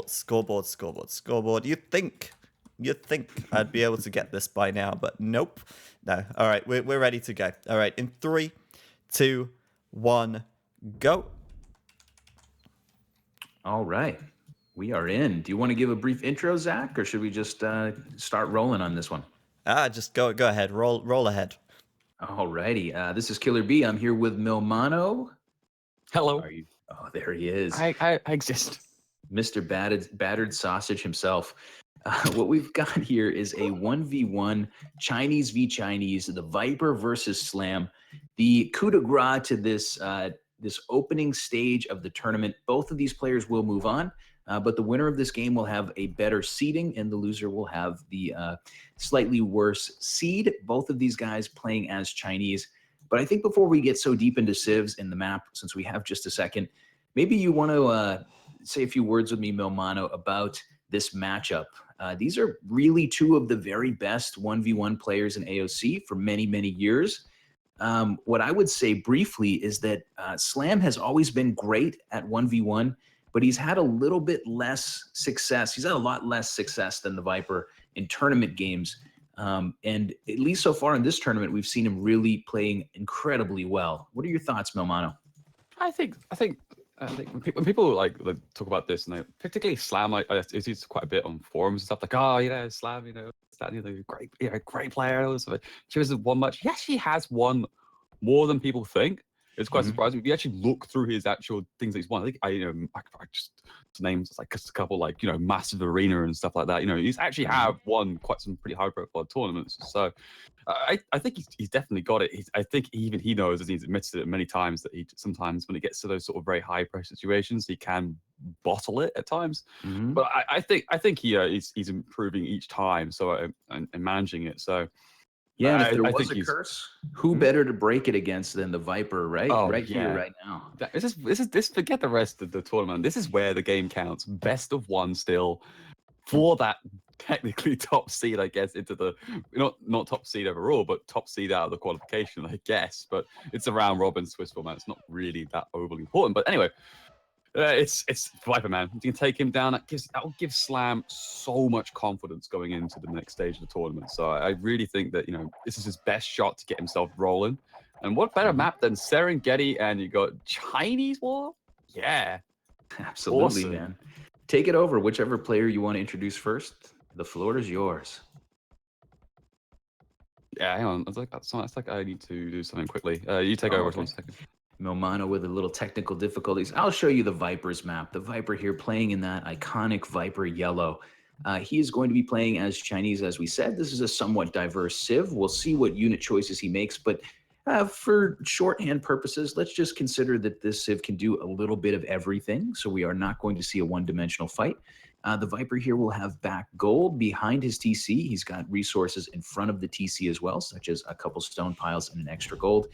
Scoreboard, scoreboard, scoreboard. You'd think I'd be able to get this by now, but nope. No. All right, we're ready to go. All right, in 3, 2, 1, go. All right, we are in. Do you want to give a brief intro, Zach, or should we just start rolling on this one? Just go ahead. Roll ahead. All righty. This is Killer B. I'm here with Milmano. Hello. Are you? Oh, there he is. I exist. Mr. Battered Sausage himself. What we've got here is a 1v1 Chinese v Chinese, the Viper versus Slam. The coup de grace to this opening stage of the tournament. Both of these players will move on, but the winner of this game will have a better seeding, and the loser will have the slightly worse seed. Both of these guys playing as Chinese. But I think before we get so deep into civs in the map, since we have just a second, maybe you want to say a few words with me, Milmano, about this matchup. These are really two of the very best 1v1 players in AOC for many, many years. What I would say briefly is that Slam has always been great at 1v1, but he's had a little bit less success. He's had a lot less success than the Viper in tournament games. And at least so far in this tournament, we've seen him really playing incredibly well. What are your thoughts, Milmano? I think when people like talk about this, and particularly Slam, it's used quite a bit on forums and stuff. Like, oh, Slam, great player. She was won much. He actually has won more than people think. It's quite surprising. If you actually look through his actual things that he's won, I think I just names like just a couple like massive arena and stuff like that. He's actually have won quite some pretty high profile tournaments. So I think he's definitely got it. I think even he knows, as he's admitted it many times, that he sometimes when it gets to those sort of very high pressure situations, he can bottle it at times. But I think he's improving each time. So and managing it. So. Yeah, and if there was a curse, who better to break it against than the Viper, right? Here, right now. This forget the rest of the tournament. This is where the game counts. Best of one still for that technically top seed, I guess, into the not top seed overall, but top seed out of the qualification, I guess. But it's a round robin Swiss format. It's not really that overly important. But anyway. It's Viper, man. You can take him down. That will give Slam so much confidence going into the next stage of the tournament. So I really think that this is his best shot to get himself rolling. And what better map than Serengeti? And you got Chinese War? Yeah, absolutely, awesome. Man. Take it over. Whichever player you want to introduce first, the floor is yours. Yeah, hang on. It's like I need to do something quickly. You take over for 1 second. Milmano with a little technical difficulties. I'll show you the Viper's map. The Viper here playing in that iconic Viper yellow. He is going to be playing as Chinese, as we said. This is a somewhat diverse civ. We'll see what unit choices he makes, but for shorthand purposes, let's just consider that this civ can do a little bit of everything, so we are not going to see a one-dimensional fight. The Viper here will have back gold behind his TC. He's got resources in front of the TC as well, such as a couple stone piles and an extra gold.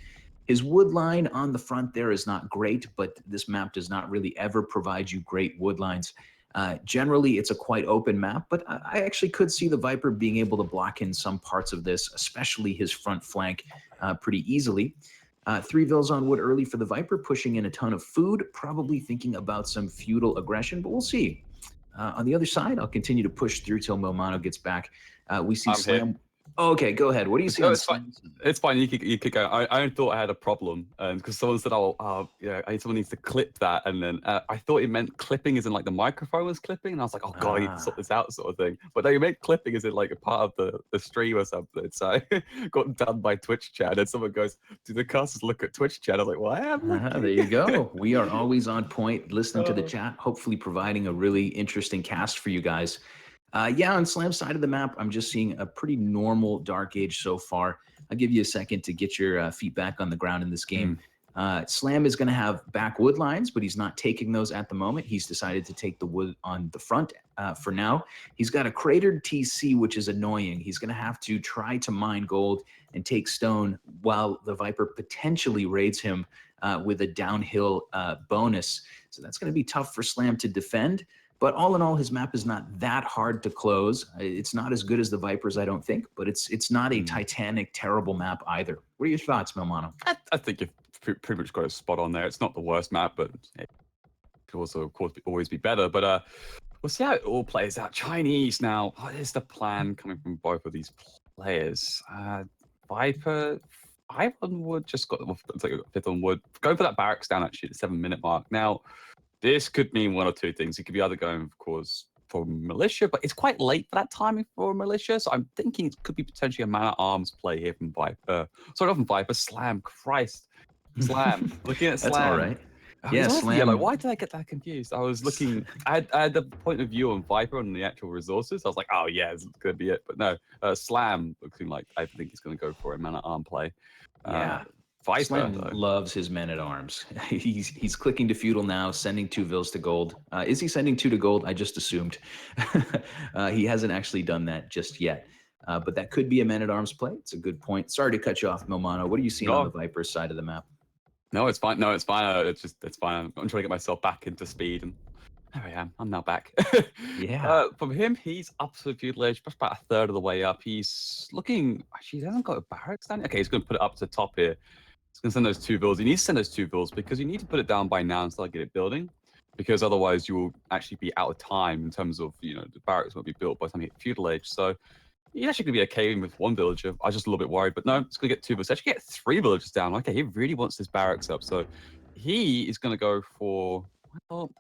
His wood line on the front there is not great, but this map does not really ever provide you great wood lines. Generally, it's a quite open map, but I actually could see the Viper being able to block in some parts of this, especially his front flank, pretty easily. 3 vills on wood early for the Viper, pushing in a ton of food, probably thinking about some feudal aggression, but we'll see. On the other side, I'll continue to push through till Milmano gets back. We see Slam. Oh, okay, go ahead. What do you see? It's fine. It's fine. You keep going. I thought I had a problem because someone said, someone needs to clip that, and then I thought it meant clipping as in like the microphone was clipping, and I was like, oh god, I need to sort this out, sort of thing. But no, you meant clipping as in like a part of the stream or something. So I got done by Twitch chat, and someone goes, "Do the casters look at Twitch chat?" I was like, "Well, I am." There you go. We are always on point, listening to the chat, hopefully providing a really interesting cast for you guys. On Slam's side of the map, I'm just seeing a pretty normal Dark Age so far. I'll give you a second to get your feet back on the ground in this game. Slam is going to have back wood lines, but he's not taking those at the moment. He's decided to take the wood on the front for now. He's got a cratered TC, which is annoying. He's going to have to try to mine gold and take stone while the Viper potentially raids him with a downhill bonus. So that's going to be tough for Slam to defend. But all in all, his map is not that hard to close. It's not as good as the Vipers, I don't think, but it's not a Titanic, terrible map either. What are your thoughts, Milmano? I think you've pretty much got a spot on there. It's not the worst map, but it could also, of course, always be better. But We'll see how it all plays out. Chinese now. What is the plan coming from both of these players? Viper, 5 on wood, just got it's like 5th on wood. Going for that barracks down actually at the 7-minute mark. Now, this could mean one or two things. It could be either going, of course, for militia, but it's quite late for that timing for militia. So I'm thinking it could be potentially a man-at-arms play here from Viper. Sorry, not from Viper, Slam. Christ. Slam. Looking at Slam. That's all right. Oh, Yeah, he's also Slam. yellow. Why did I get that confused? I was looking. I had the point of view on Viper on the actual resources. I was like, oh yeah, it's gonna be it. But no, Slam looking like I think he's gonna go for a man-at-arm play. Yeah. Viper Slam though. loves his men at arms. He's clicking to feudal now, sending 2 vills to gold. Is he sending 2 to gold? I just assumed. He hasn't actually done that just yet. But that could be a men at arms play. It's a good point. Sorry to cut you off, Milmano. What are you seeing on the Viper side of the map? No, it's fine. No, it's fine. It's fine. I'm trying to get myself back into speed, and there I am. I'm now back. Yeah. From him, he's up to the feudal age, just about a third of the way up. He's looking. Actually, he hasn't got a barracks down. Okay, he's going to put it up to the top here. He's going to send those 2 vills. He needs to send those 2 vills because you need to put it down by now and start get it building, because otherwise you will actually be out of time in terms of the barracks won't be built by the time you hit feudal age. So he's actually going to be okay with 1 villager. I was just a little bit worried, but no, it's going to get 2 villagers. Actually get 3 villagers down. Okay, he really wants this barracks up. So he is going to go for, well,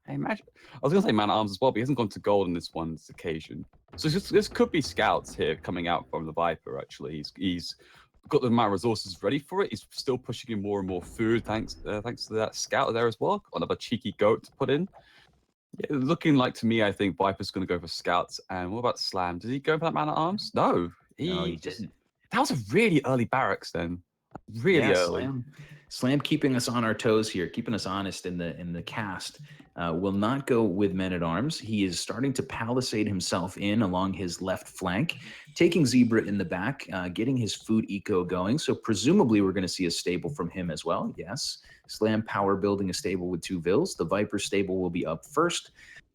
I imagine, I was going to say man-at-arms as well, but he hasn't gone to gold on this occasion. So this could be scouts here coming out from the Viper, actually. He's got the amount of resources ready for it. He's still pushing in more and more food, thanks to that scout there as well. Got another cheeky goat to put in. Yeah, looking like to me, I think Viper's going to go for scouts. And what about Slam? Did he go for that man-at-arms? No, he didn't. That was a really early barracks then. Really early. Slam keeping us on our toes here, keeping us honest in the cast. Will not go with men at arms. He is starting to palisade himself in along his left flank, taking Zebra in the back, getting his food eco going. So presumably we're going to see a stable from him as well. Yes, Slam power building a stable with 2 vills. The Viper stable will be up first,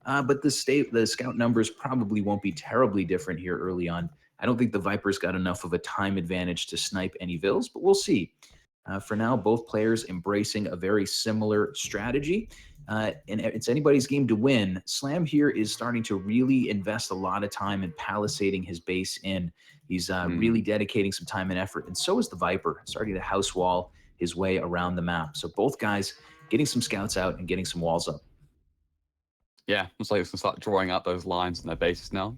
but the scout numbers probably won't be terribly different here early on. I don't think the Viper's got enough of a time advantage to snipe any vills, but we'll see. For now, both players embracing a very similar strategy. And it's anybody's game to win. Slam here is starting to really invest a lot of time in palisading his base in. He's really dedicating some time and effort. And so is the Viper, starting to house wall his way around the map. So both guys getting some scouts out and getting some walls up. Yeah, looks like it's going to start drawing out those lines in their bases now.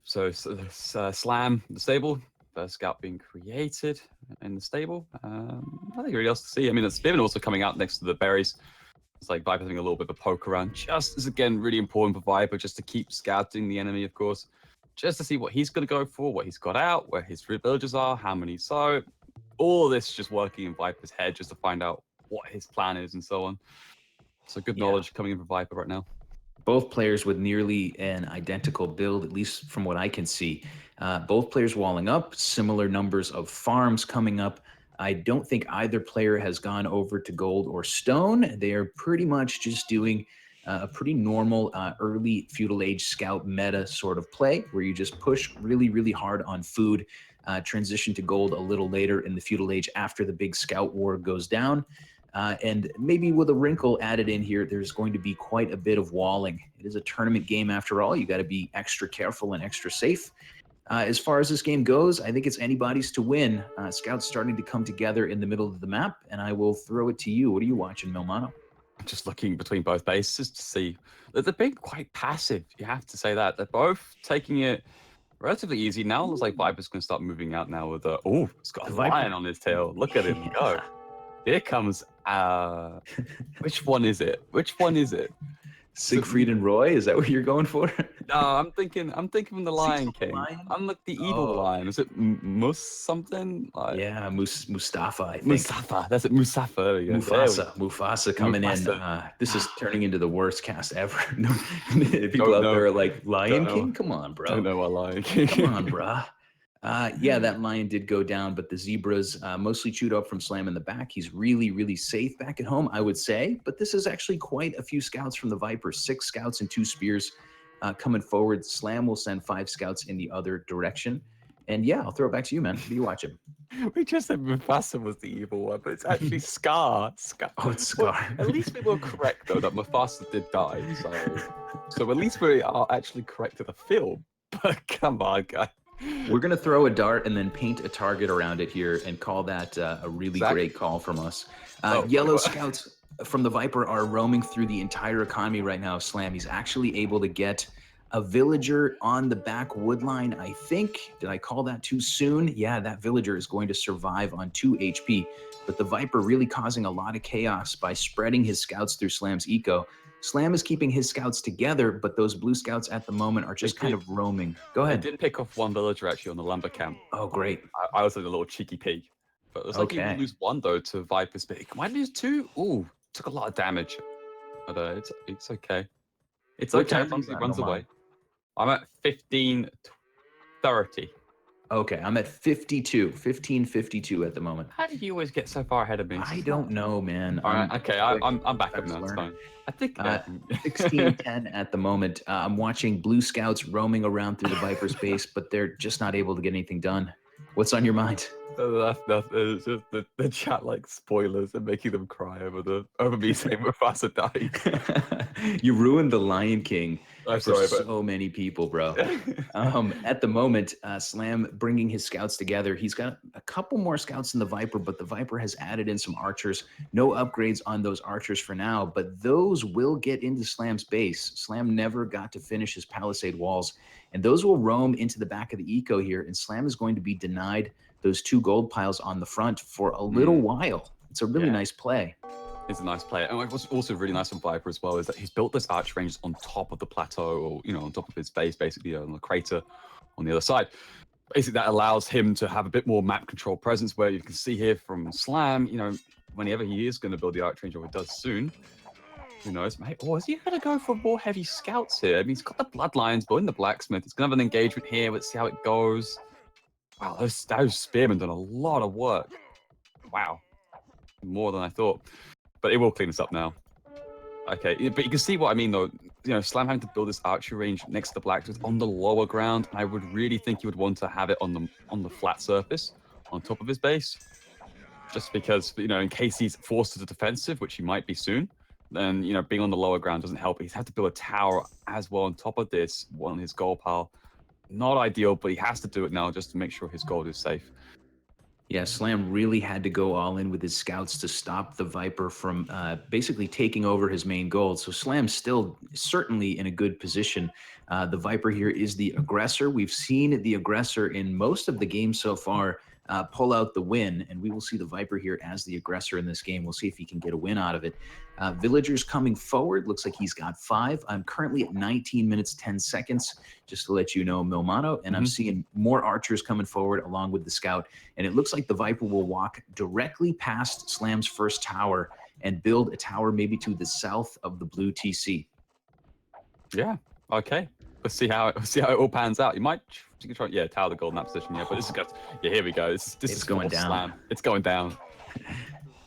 So Slam, the stable, first scout being created in the stable. Nothing really else to see. I mean, it's Spiven also coming out next to the berries. It's like Viper having a little bit of a poke around. Just is again really important for Viper, just to keep scouting the enemy, of course, just to see what he's going to go for, what he's got out, where his villagers are, how many. So all this just working in Viper's head, just to find out what his plan is and so on. So good knowledge coming in from Viper right now. Both players with nearly an identical build, at least from what I can see. Both players walling up, similar numbers of farms coming up. I don't think either player has gone over to gold or stone. They are pretty much just doing a pretty normal early feudal age scout meta sort of play, where you just push really, really hard on food, transition to gold a little later in the feudal age after the big scout war goes down. And maybe with a wrinkle added in here, there's going to be quite a bit of walling. It is a tournament game after all. You got to be extra careful and extra safe. As far as this game goes, I think it's anybody's to win. Scouts starting to come together in the middle of the map, and I will throw it to you. What are you watching, Milmano? I'm just looking between both bases to see that they're being quite passive. You have to say that. They're both taking it relatively easy. Now it looks like Viper's going to start moving out now with it's got a lion on his tail. Look at him go. Here comes, which one is it? Which one is it? Siegfried and Roy? Is that what you're going for? No, I'm thinking from the Lion King. I'm like the evil lion. Is it Mus something? Yeah, Mustafa, I think. Mustafa, that's it. Mustafa. There we go. Mufasa coming in. This is turning into the worst cast ever. People out there are like, Lion King? Come on, bro. Don't know what Lion King. Come on, bruh. Yeah, that lion did go down, but the zebras mostly chewed up from Slam in the back. He's really, really safe back at home, I would say. But this is actually quite a few scouts from the Viper. 6 scouts and 2 spears coming forward. Slam will send 5 scouts in the other direction. And yeah, I'll throw it back to you, man. What are you watching? We just said Mufasa was the evil one, but it's actually Scar. Scar. Oh, it's Well, Scar. at least we were correct though that Mufasa did die. So at least we are actually correct to the film. But come on, guy. We're going to throw a dart and then paint a target around it here and call that a really Exactly. great call from us. Oh, Yellow God. Scouts from the Viper are roaming through the entire economy right now. Slam, he's actually able to get a villager on the back wood line, I think. Did I call that too soon? Yeah, that villager is going to survive on 2 HP. But the Viper really causing a lot of chaos by spreading his scouts through Slam's eco. Slam is keeping his scouts together, but those blue scouts at the moment are just kind of roaming. Go I ahead. did pick off one villager actually on the lumber camp. Oh, great. I was like a little cheeky peek. But it looks like you Okay. lose one though to Viper's pick. Might lose two. Ooh, took a lot of damage. But it's okay. It's What okay time as long are as you he at, runs Nomad? away. I'm at 15:30. Okay, I'm at 15:52 at the moment. How did you always get so far ahead of me? I don't know, man. All right, okay, I'm back I up was now. It's learning. fine. I think 16:10 at the moment. I'm watching blue scouts roaming around through the Viper space, but they're just not able to get anything done. What's on your mind? That's it's just the chat like spoilers and making them cry over me saying Mufasa died. You ruined the Lion King I'm for sorry, but so many people, bro. At the moment, Slam bringing his scouts together. He's got a couple more scouts in the Viper, but the Viper has added in some archers. No upgrades on those archers for now, but those will get into Slam's base. Slam never got to finish his palisade walls, and those will roam into the back of the eco here, and Slam is going to be denied those 2 gold piles on the front for a little while. It's a really nice play. It's a nice play. And what's also really nice on Viper as well is that he's built this arch range on top of the plateau, or on top of his base, basically on the crater on the other side. Basically, that allows him to have a bit more map control presence, where you can see here from Slam, whenever he is going to build the arch range, or he does soon. Who knows, mate? Or is he going to go for more heavy scouts here? I mean, he's got the bloodlines, building the blacksmith. He's going to have an engagement here. Let's see how it goes. Wow, those spearmen done a lot of work. Wow, more than I thought. But it will clean us up now. Okay, but you can see what I mean, though. Slam having to build this archery range next to the blacksmith on the lower ground. I would really think he would want to have it on the flat surface, on top of his base, just because in case he's forced to the defensive, which he might be soon. Then being on the lower ground doesn't help. He's had to build a tower as well on top of this, on his gold pile. Not ideal, but he has to do it now just to make sure his gold is safe. Yeah, Slam really had to go all in with his scouts to stop the Viper from basically taking over his main gold. So Slam's still certainly in a good position. The Viper here is the aggressor. We've seen the aggressor in most of the games so far pull out the win, and we will see the Viper here as the aggressor in this game. We'll see if he can get a win out of it. Villagers coming forward. Looks like he's got 5. I'm currently at 19 minutes, 10 seconds, just to let you know, Milmano. And I'm seeing more archers coming forward along with the scout. And it looks like the Viper will walk directly past Slam's first tower and build a tower maybe to the south of the blue TC. Yeah, okay. Let's see how it all pans out. You might try, tower the gold in that position. Yeah, but this is good. Yeah, here we go. This is going down. Slam. It's going down.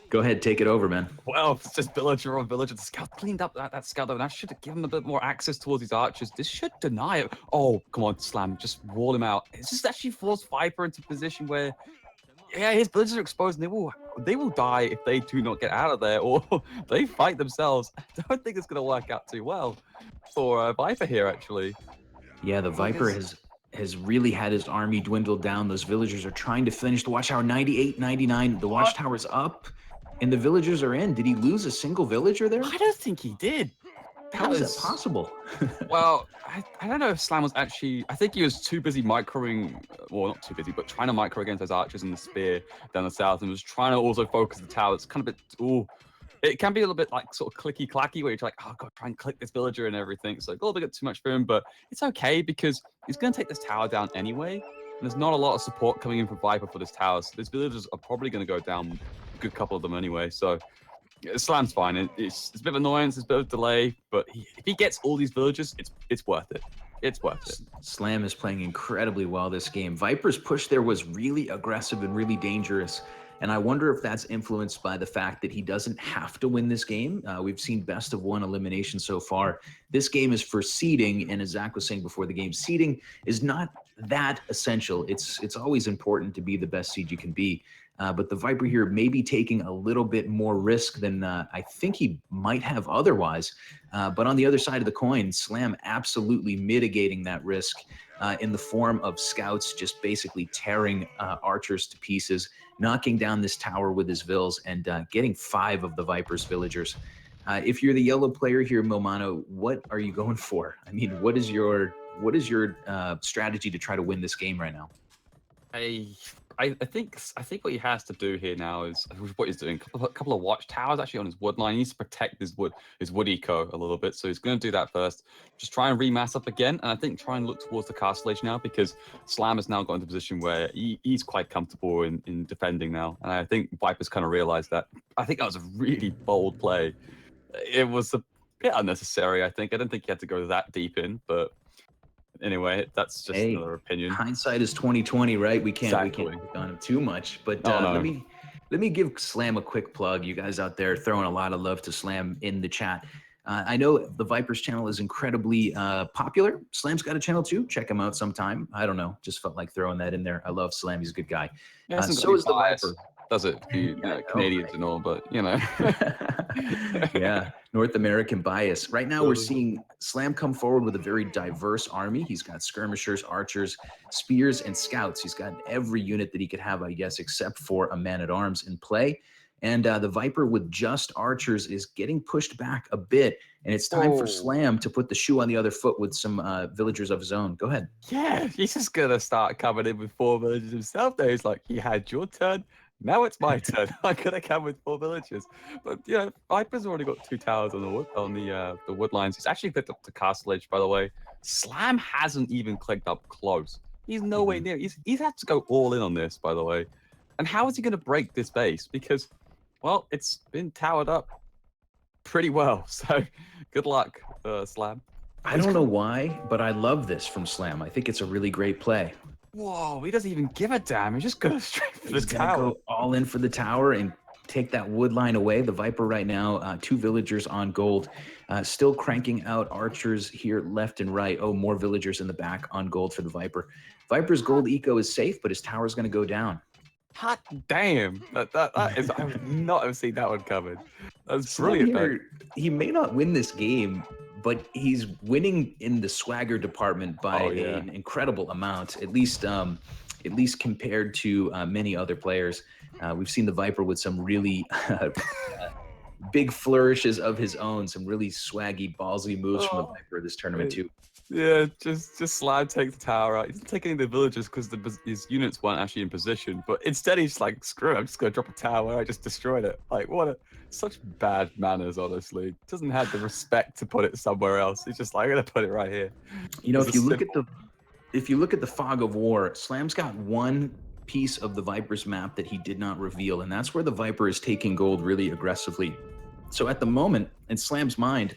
Go ahead, take it over, man. Well, it's just villager on villager. The scout cleaned up that scout, though. That should have given him a bit more access towards these archers. This should deny it. Oh, come on, Slam. Just wall him out. It's just actually forced Viper into a position where, his villagers are exposed, and they will die if they do not get out of there, or they fight themselves. I don't think it's going to work out too well for Viper here, actually. Yeah, the Viper has really had his army dwindle down. Those villagers are trying to finish the watchtower. 98, 99. The watchtower's up, and the villagers are in. Did he lose a single villager there? I don't think he did. How is that possible? Well, I don't know if Slam was actually... I think he was too busy microing... Well, not too busy, but trying to micro against those archers and the spear down the south, and was trying to also focus the tower. It's kind of a bit... Ooh. It can be a little bit like sort of clicky-clacky, where you're like, oh, God, try and click this villager and everything. So a little bit too much for him, but it's okay because he's going to take this tower down anyway. And there's not a lot of support coming in from Viper for this tower. So these villagers are probably going to go down, a good couple of them anyway. So Slam's fine. It's a bit of annoyance, it's a bit of delay, but if he gets all these villagers, it's worth it. It's worth it. Slam is playing incredibly well this game. Viper's push there was really aggressive and really dangerous. And I wonder if that's influenced by the fact that he doesn't have to win this game. We've seen best of one elimination so far. This game is for seeding, and as Zach was saying before the game, seeding is not that essential. It's always important to be the best seed you can be. But the Viper here may be taking a little bit more risk than I think he might have otherwise. But on the other side of the coin, Slam absolutely mitigating that risk in the form of scouts just basically tearing archers to pieces, knocking down this tower with his vills, and getting 5 of the Viper's villagers. If you're the yellow player here, Momano, what are you going for? I mean, what is your strategy to try to win this game right now? I think what he has to do here now is what he's doing. A couple of watchtowers actually on his wood line. He needs to protect his wood eco a little bit. So he's going to do that first. Just try and remass up again, and I think try and look towards the castle age now, because Slam has now got into a position where he's quite comfortable in defending now. And I think Viper's kind of realized that. I think that was a really bold play. It was a bit unnecessary, I think. I don't think he had to go that deep in, but anyway, that's just another opinion. Hindsight is 20/20, right? We can't Exactly. pick on him too much. But No. let me give Slam a quick plug. You guys out there throwing a lot of love to Slam in the chat. I know the Vipers channel is incredibly popular. Slam's got a channel too. Check him out sometime. I don't know. Just felt like throwing that in there. I love Slam. He's a good guy. Yeah, So is the Viper. Does it? Canadians and all, but you know. Yeah, North American bias. Right now, we're seeing Slam come forward with a very diverse army. He's got skirmishers, archers, spears, and scouts. He's got every unit that he could have, I guess, except for a man-at-arms in play. And the Viper with just archers is getting pushed back a bit, and it's time for Slam to put the shoe on the other foot with some villagers of his own. Go ahead. Yeah, he's just gonna start coming in with 4 villagers himself. Though he's like, "You had your turn. Now it's my turn. I'm gonna come with 4 villagers." But you know, Viper's already got 2 towers on the wood lines. He's actually clicked up to castle edge, by the way. Slam hasn't even clicked up close. He's nowhere near. He's had to go all in on this, by the way. And how is he gonna break this base? Because, well, it's been towered up pretty well. So good luck, Slam. I don't know why, but I love this from Slam. I think it's a really great play. Whoa, he doesn't even give a damn. He just goes straight for the He's gonna tower. go all in for the tower and take that wood line away. The Viper right now, 2 villagers on gold, still cranking out archers here left and right. Oh, more villagers in the back on gold for the Viper. Viper's gold eco is safe, but his tower's going to go down. Hot damn! That is, I would not have seen that one coming. That's brilliant. Here, he may not win this game, but he's winning in the swagger department by an incredible amount. At least compared to many other players. We've seen the Viper with some really big flourishes of his own, some really swaggy, ballsy moves from the Viper this tournament too. Yeah, just Slam take the tower out. He didn't take any of the villagers because his units weren't actually in position. But instead, he's like, screw it, I'm just going to drop a tower. I just destroyed it. Like, such bad manners, honestly. Doesn't have the respect to put it somewhere else. He's just like, I'm going to put it right here. You know, if you look at the fog of war, Slam's got one piece of the Viper's map that he did not reveal, and that's where the Viper is taking gold really aggressively. So at the moment, in Slam's mind,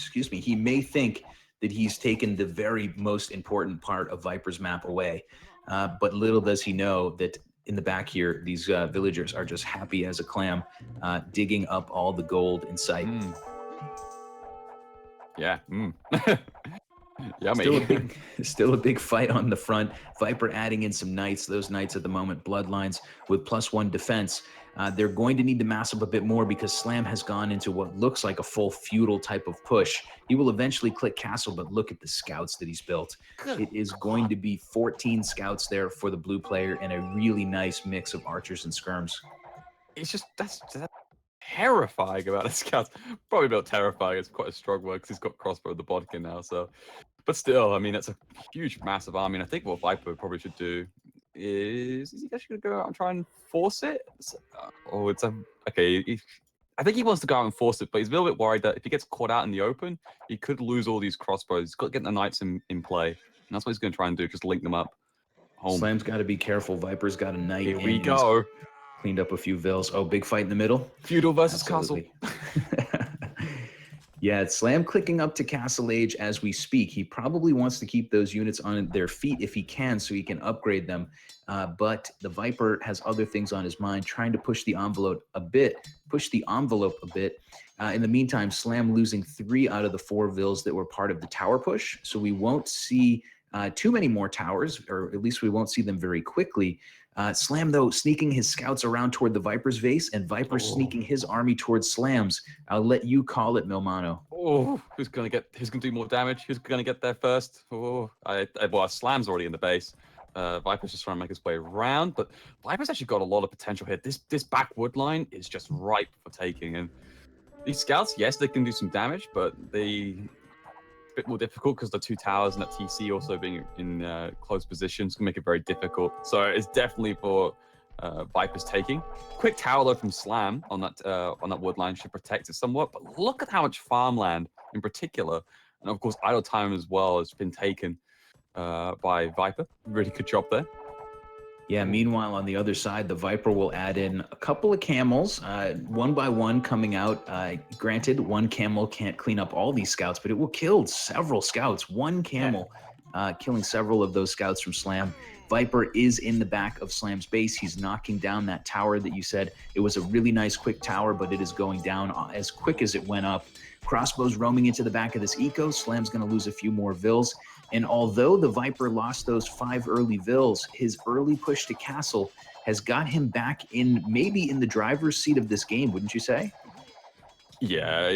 he may think that he's taken the very most important part of Viper's map away. But little does he know that in the back here, these villagers are just happy as a clam, digging up all the gold in sight. Yeah. Yummy. Still a big fight on the front. Viper adding in some knights. Those knights at the moment, bloodlines with +1 defense. They're going to need to mass up a bit more because Slam has gone into what looks like a full feudal type of push. He will eventually click castle, but look at the scouts that he's built. It is going to be 14 scouts there for the blue player and a really nice mix of archers and skirms. It's just that's terrifying about the scouts. Probably not terrifying. It's quite a strong word because he's got crossbow of the bodkin now. So, but still, I mean, it's a huge, massive army. And I think what Viper probably should do is he actually going to go out and try and force it? I think he wants to go out and force it, but he's a little bit worried that if he gets caught out in the open, he could lose all these crossbows. He's got to get the knights in play. And that's what he's going to try and do, just link them up. Home. Slam's got to be careful. Viper's got a knight. Here we go. Cleaned up a few vills. Oh, big fight in the middle. Feudal versus castle. Yeah, it's Slam clicking up to Castle Age as we speak. He probably wants to keep those units on their feet if he can so he can upgrade them. But the Viper has other things on his mind, trying to push the envelope a bit. In the meantime, Slam losing 3 out of the 4 vills that were part of the tower push. So we won't see too many more towers, or at least we won't see them very quickly. Slam, though, sneaking his scouts around toward the Viper's base, and Viper sneaking his army towards Slam's. I'll let you call it, Milmano. Oh, who's gonna do more damage? Who's gonna get there first? Oh, well, Slam's already in the base. Viper's just trying to make his way around, but Viper's actually got a lot of potential here. This back wood line is just ripe for taking, and these scouts, yes, they can do some damage, but a bit more difficult because the 2 towers and that TC also being in close positions can make it very difficult. So it's definitely for Viper's taking. Quick tower though from Slam on that wood line should protect it somewhat. But look at how much farmland in particular, and of course idle time as well, has been taken by Viper. Really good job there. Yeah, meanwhile, on the other side, the Viper will add in a couple of camels, one by one coming out. Granted, one camel can't clean up all these scouts, but it will kill several scouts. One camel killing several of those scouts from Slam. Viper is in the back of Slam's base. He's knocking down that tower that you said. It was a really nice quick tower, but it is going down as quick as it went up. Crossbows roaming into the back of this eco. Slam's going to lose a few more vills. And although the Viper lost those 5 early vills, his early push to Castle has got him back maybe in the driver's seat of this game, wouldn't you say? Yeah,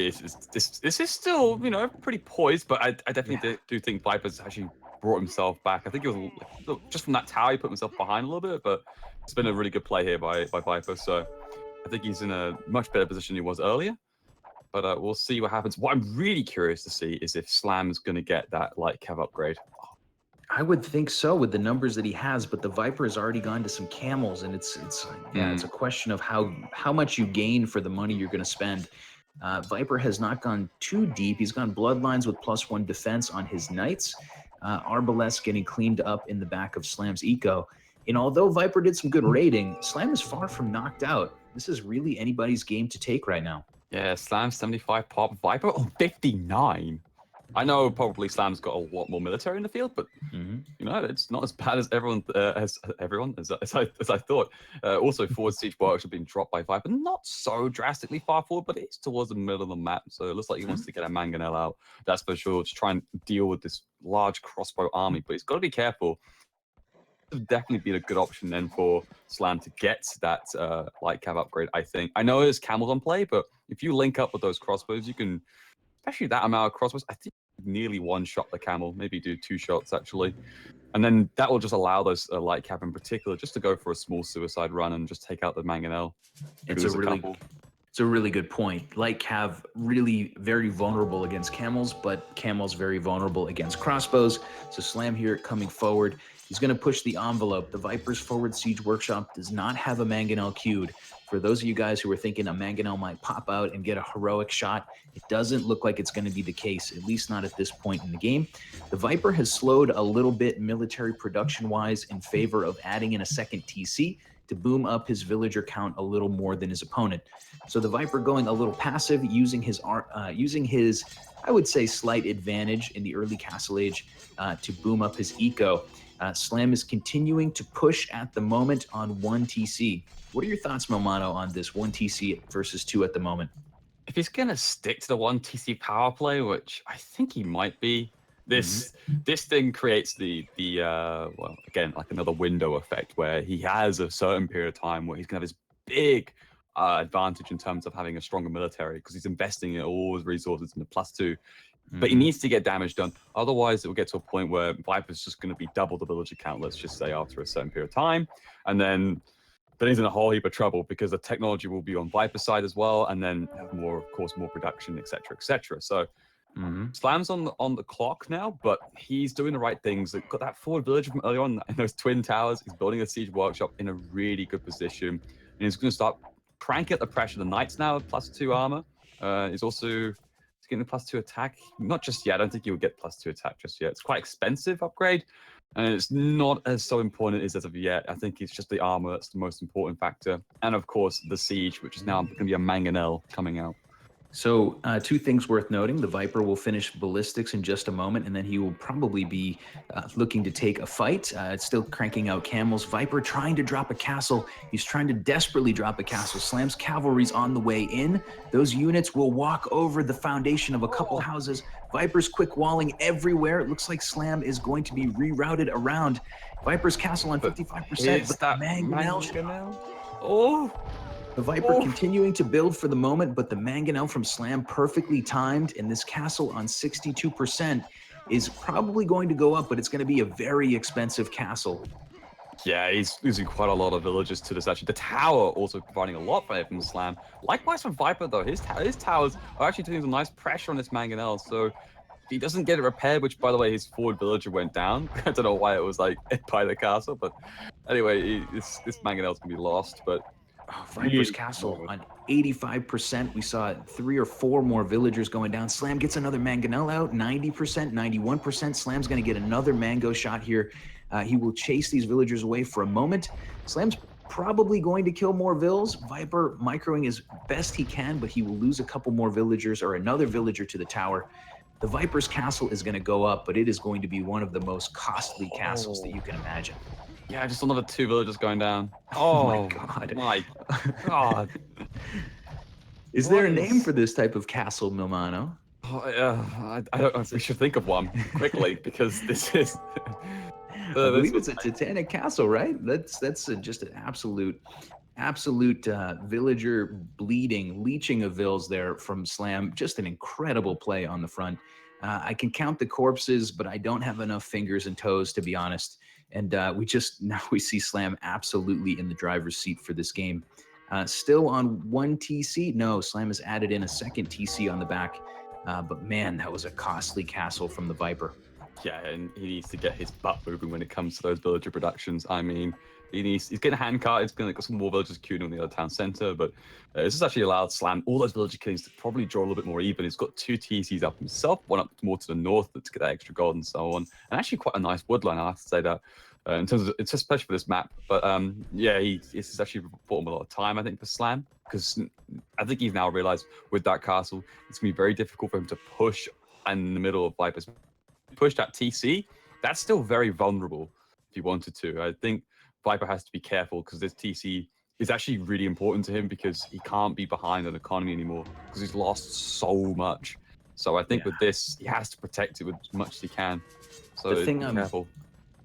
this is still, pretty poised, but I definitely do think Viper's actually brought himself back. I think it was just from that tower, he put himself behind a little bit, but it's been a really good play here by Viper. So I think he's in a much better position than he was earlier. But we'll see what happens. What I'm really curious to see is if Slam's going to get that light cav upgrade. I would think so with the numbers that he has, but the Viper has already gone to some camels, and it's a question of how much you gain for the money you're going to spend. Viper has not gone too deep. He's gone Bloodlines with +1 defense on his knights. Arbalest getting cleaned up in the back of Slam's eco. And although Viper did some good raiding, Slam is far from knocked out. This is really anybody's game to take right now. Yeah, Slam 75 pop, Viper on 59. I know probably Slam's got a lot more military in the field, but it's not as bad as everyone as I thought. Also, forward siege works have been dropped by Viper, not so drastically far forward, but it's towards the middle of the map. So it looks like he wants to get a mangonel out. That's for sure. To try and deal with this large crossbow army, but he's got to be careful. Would definitely been a good option then for Slam to get that light cav upgrade. I think. I know there's camels on play, but if you link up with those crossbows, you can, especially that amount of crossbows. I think nearly one shot the camel, maybe do 2 shots actually, and then that will just allow those light cav in particular just to go for a small suicide run and just take out the mangonel. It's a really good point. Light cav really very vulnerable against camels, but camels very vulnerable against crossbows. So Slam here coming forward. He's going to push the envelope. The Viper's forward siege workshop does not have a mangonel queued. For those of you guys who were thinking a mangonel might pop out and get a heroic shot, it doesn't look like it's going to be the case, at least not at this point in the game. The Viper has slowed a little bit military production-wise in favor of adding in a second TC to boom up his villager count a little more than his opponent. So the Viper going a little passive, using his, I would say, slight advantage in the early Castle Age to boom up his eco. Slam is continuing to push at the moment on 1 TC. What are your thoughts, Milmano, on this 1 TC versus 2 at the moment? If he's going to stick to the 1 TC power play, which I think he might be, this thing creates well, again, like another window effect where he has a certain period of time where he's going to have this big advantage in terms of having a stronger military because he's investing in all his resources in the +2. But he needs to get damage done. Otherwise, it will get to a point where Viper's just going to be double the villager count, let's just say, after a certain period of time. And then he's in a whole heap of trouble because the technology will be on Viper's side as well. And then have more, of course, more production, etc., etc. So Slam's on the clock now, but he's doing the right things. He's got that forward villager from earlier on in those twin towers. He's building a siege workshop in a really good position. And he's going to start cranking up the pressure. The knights now have +2 armor. He's also getting the +2 attack. Not just yet. I don't think he would get +2 attack just yet. It's quite expensive upgrade, and it's not as so important as of yet. I think it's just the armor that's the most important factor, and of course the siege, which is now going to be a mangonel coming out. So two things worth noting. The Viper will finish ballistics in just a moment, and then he will probably be looking to take a fight. It's still cranking out camels. Viper trying to drop a castle. He's trying to desperately drop a castle. Slam's cavalry's on the way in. Those units will walk over the foundation of a couple houses. Viper's quick walling everywhere. It looks like Slam is going to be rerouted around. Viper's castle on 55%. But that Mangonel. Oh! The Viper continuing to build for the moment, but the Mangonel from Slam perfectly timed, and this castle on 62% is probably going to go up, but it's going to be a very expensive castle. Yeah, he's losing quite a lot of villagers to this. Actually, the tower also providing a lot from Slam. Likewise from Viper, though, his towers are actually doing some nice pressure on this Mangonel. So if he doesn't get it repaired, which, by the way, his forward villager went down. I don't know why it was like by the castle, but anyway, this Mangonel's gonna be lost. But Viper's castle on 85%. We saw 3 or 4 more villagers going down. Slam gets another Mangonel out, 90%, 91%. Slam's going to get another Mango shot here. He will chase these villagers away for a moment. Slam's probably going to kill more vills. Viper microing as best he can, but he will lose a couple more villagers or another villager to the tower. The Viper's castle is going to go up, but it is going to be one of the most costly castles that you can imagine. Yeah, just another 2 villagers going down. Oh my god. My god. Is there a name for this type of castle, Milmano? Oh, I don't know if we should think of one quickly because this is. I believe it's a Titanic castle, right? That's just an absolute villager bleeding, leeching of vills there from Slam. Just an incredible play on the front. I can count the corpses, but I don't have enough fingers and toes, to be honest. And we see Slam absolutely in the driver's seat for this game. Still on 1 TC. No, Slam has added in a second TC on the back. But man, that was a costly castle from the Viper. Yeah, and he needs to get his butt moving when it comes to those villager productions. I mean, he's getting a handcart. It's going to get some more villagers queuing on the other town center, but this has actually allowed Slam all those villager killings to probably draw a little bit more even. He's got 2 TCs up himself, one up more to the north to get that extra gold and so on, and actually quite a nice woodline. I have to say that in terms of it's especially for this map. But yeah, this has actually bought him a lot of time, I think, for Slam, because I think he's now realized with that castle, it's gonna be very difficult for him to push in the middle of Viper's. Push that TC, that's still very vulnerable if he wanted to. I think Viper has to be careful because this TC is actually really important to him because he can't be behind an economy anymore because he's lost so much. So I think with this, he has to protect it with as much as he can. So the thing be careful.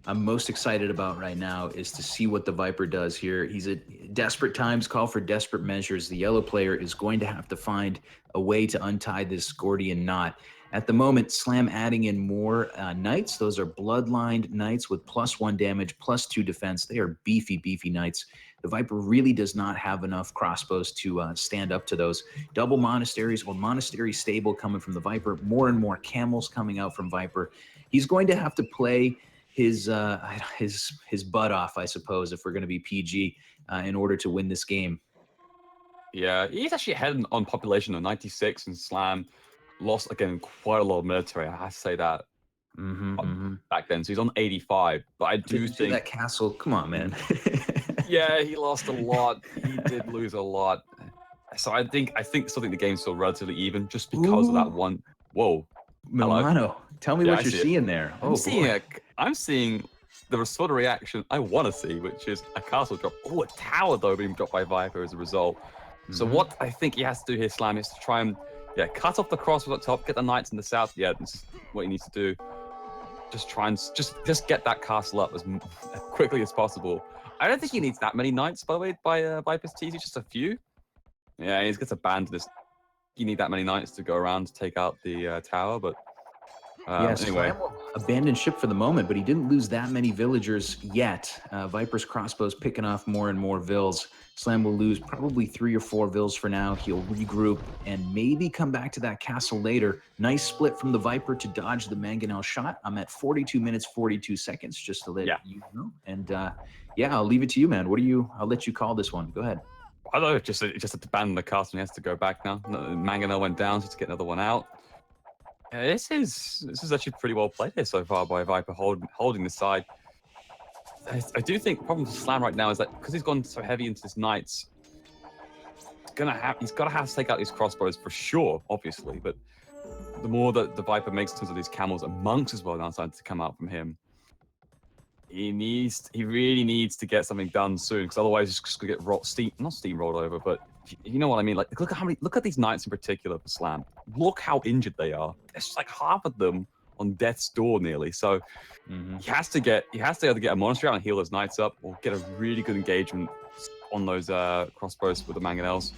I'm most excited about right now is to see what the Viper does here. He's at desperate times call for desperate measures. The yellow player is going to have to find a way to untie this Gordian knot. At the moment, Slam adding in more knights. Those are bloodlined knights with +1 damage, +2 defense. They are beefy, beefy knights. The Viper really does not have enough crossbows to stand up to those. Double monasteries or monastery stable coming from the Viper. More and more camels coming out from Viper. He's going to have to play his butt off, I suppose, if we're going to be PG, in order to win this game. Yeah, he's actually ahead on population of 96, and Slam lost again quite a lot of military. I have to say that back then. So he's on 85, but I do think that castle. Come on, man. Yeah, he lost a lot. He did lose a lot. So I still think the game's still relatively even, just because of that one. Whoa, Milano, tell me what you're seeing there. I'm seeing the sort of reaction I want to see, which is a castle drop. Oh, a tower though being dropped by Viper as a result. So what I think he has to do here, Slam, is to try and cut off the crossbows at top, get the knights in the south. Yeah, this is what he needs to do. Just try and just get that castle up as quickly as possible. I don't think he needs that many knights, by the way, by Viper's TC, just a few. Yeah, he gets abandoned. You need that many knights to go around to take out the tower, but anyway. Abandoned ship for the moment, but he didn't lose that many villagers yet. Viper's crossbows picking off more and more vills. Slam will lose probably 3 or 4 vills for now. He'll regroup and maybe come back to that castle later. Nice split from the Viper to dodge the Mangonel shot. I'm at 42 minutes, 42 seconds, just to let you know. And I'll leave it to you, man. I'll let you call this one. Go ahead. I don't know, just had to abandon the castle and he has to go back now. Mangonel went down just to get another one out. This is actually pretty well played here so far by Viper holding the side. I do think the problem for Slam right now is that because he's gone so heavy into his knights, he's got to have to take out these crossbows for sure, obviously. But the more that the Viper makes in terms of these camels and monks as well now starting to come out from him, he really needs to get something done soon, because otherwise he's just gonna get not steamrolled over, but you know what I mean. Like, look at these knights in particular for Slam. Look how injured they are. There's just like half of them on death's door nearly. So he has to either get a monastery out and heal those knights up, or get a really good engagement on those crossbows with the mangonels.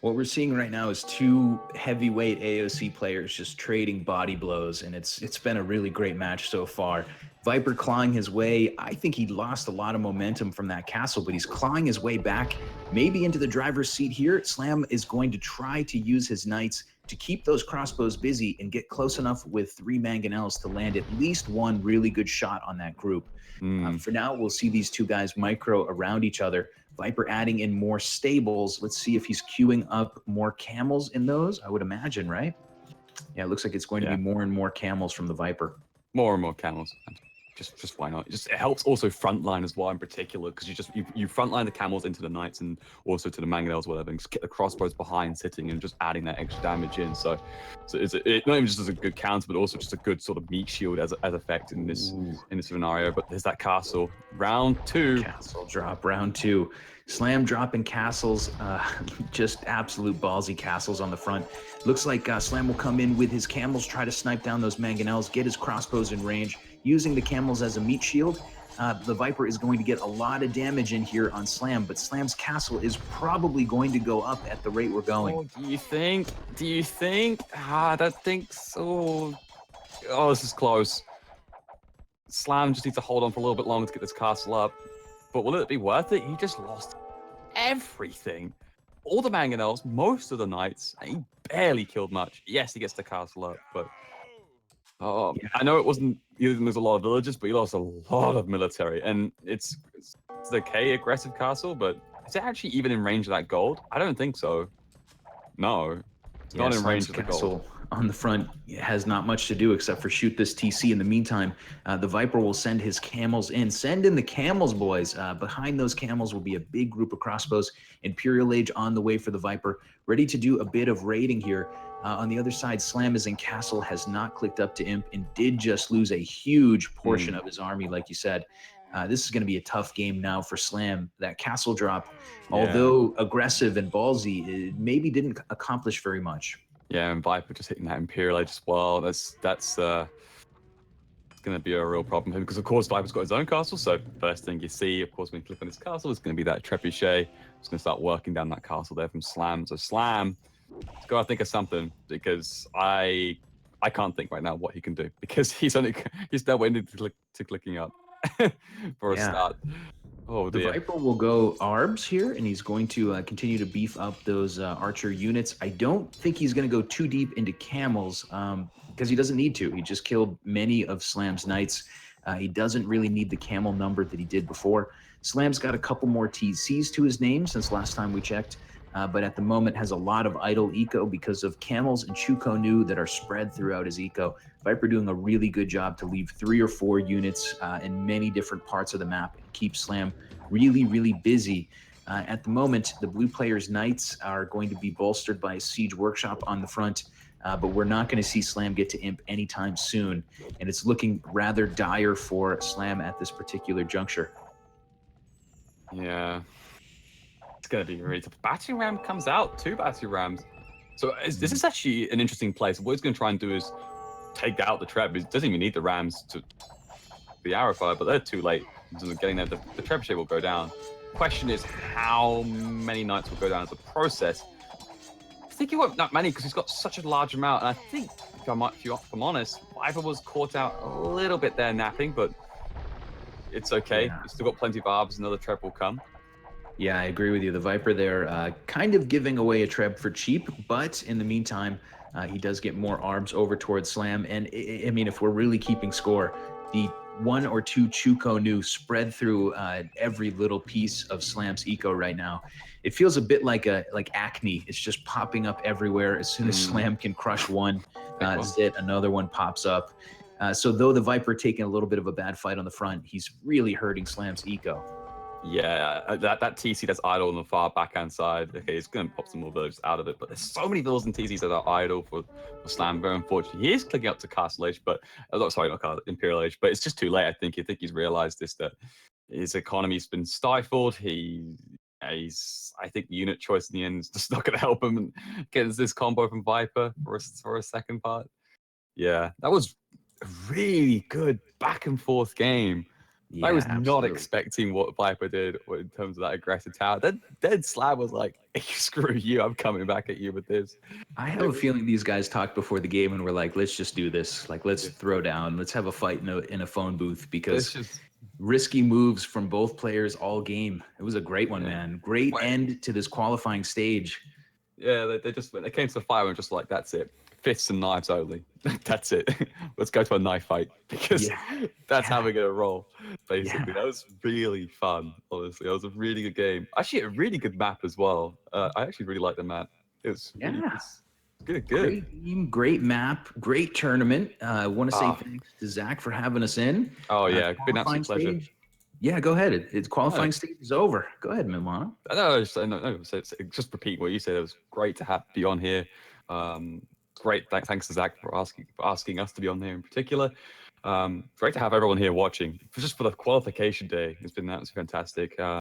What we're seeing right now is two heavyweight AOC players just trading body blows, and it's been a really great match so far. Viper clawing his way. I think he lost a lot of momentum from that castle, but he's clawing his way back, maybe into the driver's seat here. Slam is going to try to use his knights to keep those crossbows busy and get close enough with 3 mangonels to land at least one really good shot on that group. For now, we'll see these two guys micro around each other. Viper adding in more stables. Let's see if he's queuing up more camels in those, I would imagine, right? Yeah, it looks like it's going to be more and more camels from the Viper. More and more camels. Just why not? It helps also frontline as well in particular, because you frontline the camels into the knights and also to the mangonels, whatever, and just get the crossbows behind sitting and just adding that extra damage in. So it's not even just as a good counter, but also just a good sort of meat shield as effect in this scenario. But there's that castle. Round 2. Castle drop, round 2. Slam dropping castles, just absolute ballsy castles on the front. Looks like Slam will come in with his camels, try to snipe down those mangonels, get his crossbows in range. Using the camels as a meat shield, the Viper is going to get a lot of damage in here on Slam, but Slam's castle is probably going to go up at the rate we're going. Oh, do you think? I don't think so. Oh, this is close. Slam just needs to hold on for a little bit longer to get this castle up. But will it be worth it? He just lost everything. All the mangonels, most of the knights, and he barely killed much. Yes, he gets the castle up, but... I know it wasn't, he didn't lose a lot of villages, but he lost a lot of military. And it's okay, aggressive castle, but is it actually even in range of that gold? I don't think so. No, it's not in range of the gold. On the front, it has not much to do except for shoot this TC. In the meantime, the Viper will send his camels in. Send in the camels, boys. Behind those camels will be a big group of crossbows. Imperial Age on the way for the Viper, ready to do a bit of raiding here. On the other side, Slam is in castle, has not clicked up to Imp, and did just lose a huge portion of his army, like you said. This is going to be a tough game now for Slam. That castle drop, although aggressive and ballsy, it maybe didn't accomplish very much. Yeah, and Viper just hitting that Imperial Age as well. That's going to be a real problem for him, because of course Viper's got his own castle. So first thing you see, of course, when you click on his castle, is going to be that trebuchet. It's going to start working down that castle there from Slam. So Slam, he's got to think of something, because I can't think right now what he can do, because he's now waiting to clicking up for a start. Oh, the Viper will go Arbs here, and he's going to continue to beef up those archer units. I don't think he's going to go too deep into camels, because he doesn't need to. He just killed many of Slam's knights. He doesn't really need the camel number that he did before. Slam's got a couple more TCs to his name since last time we checked, but at the moment has a lot of idle eco because of camels and Chuko Nu that are spread throughout his eco. Viper doing a really good job to leave 3 or 4 units in many different parts of the map and keep Slam really, really busy. At the moment, the blue players' knights are going to be bolstered by a siege workshop on the front, but we're not going to see Slam get to Imp anytime soon, and it's looking rather dire for Slam at this particular juncture. Yeah. It's going to be really tough. Battering ram comes out, 2 battering rams. So this is actually an interesting place. What he's going to try and do is take out the trap. He doesn't even need the rams to the arrow fire, but they're too late. Getting there, the trebuchet will go down. Question is, how many knights will go down as a process? I think he won't that many, because he's got such a large amount. And I think, if I'm honest, Viper was caught out a little bit there napping, but it's okay. Yeah. He's still got plenty of arbs. Another treb will come. Yeah, I agree with you. The Viper there kind of giving away a treb for cheap, but in the meantime, he does get more arbs over towards Slam. And I mean, if we're really keeping score, the 1 or 2 Chuko Nu spread through every little piece of Slam's eco right now. It feels a bit like acne. It's just popping up everywhere. As soon as Slam can crush one, zit, another one pops up. So though the Viper taking a little bit of a bad fight on the front, he's really hurting Slam's eco. Yeah, that TC that's idle on the far backhand side. Okay, it's going to pop some more villages out of it, but there's so many villages and TCs that are idle for Slam. Very unfortunately, he is clicking up to Castle Age, but sorry, not Castle, Imperial Age, but it's just too late. I think he's realized this, that his economy's been stifled. I think the unit choice in the end is just not going to help him and get this combo from Viper for a second part. Yeah, that was a really good back and forth game. I was not absolutely. expecting what Viper did in terms of that aggressive tower. That dead Slab was like, screw you, I'm coming back at you with this. I have a feeling these guys talked before the game and were like, let's just do this. Like, let's throw down. Let's have a fight in a phone booth, because risky moves from both players all game. It was a great one, man. Great end to this qualifying stage. Yeah, they came to the fire and just like, that's it. Fists and knives only. That's it. Let's go to a knife fight, because that's how we're gonna roll. Basically, that was really fun. Honestly, that was a really good game. Actually, a really good map as well. I actually really liked the map. It was really good. Great game, great map, great tournament. I want to say thanks to Zach for having us in. Oh yeah, been an absolute pleasure. Yeah, go ahead. It's qualifying stage is over. Go ahead, Milano. No, it's just repeat what you said. It was great to be on here. Great, thanks to Zach for asking us to be on there in particular. Great to have everyone here watching, just for the qualification day. It's been absolutely fantastic.